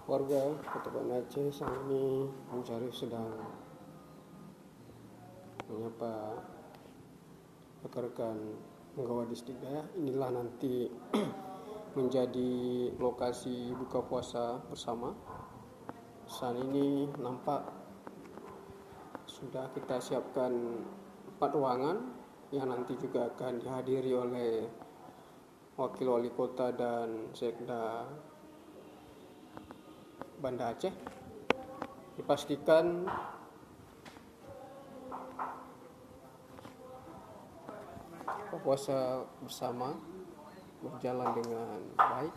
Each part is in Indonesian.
Warga Kota Banda Aceh saat ini mencari sedang menyapa rekan-rekan penggawa distrik daya. Inilah nanti menjadi lokasi buka puasa bersama. Saat ini nampak sudah kita siapkan 4 ruangan yang nanti juga akan dihadiri oleh wakil wali kota dan sekda Banda Aceh. Dipastikan puasa bersama berjalan dengan baik.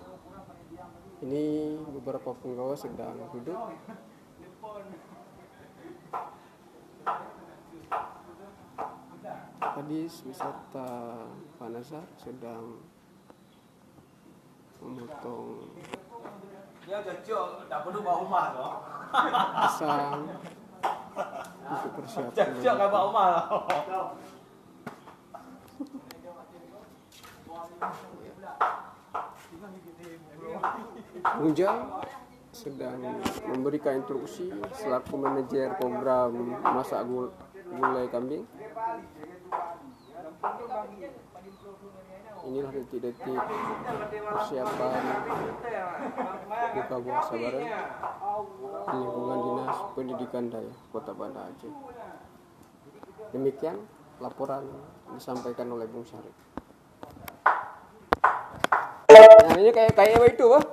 Ini beberapa penggawa sedang duduk. Hadis wisata Pak Nazar sedang memotong pisang untuk persiapan. Bujang sedang memberikan instruksi selaku manajer program masak gulai kambing. Inilah detik-detik persiapan buka puasa bareng di lingkungan Dinas Pendidikan Daya Kota Banda Aceh. Demikian laporan disampaikan oleh Bung Syarif. Nah, ini kayak itu, Bang.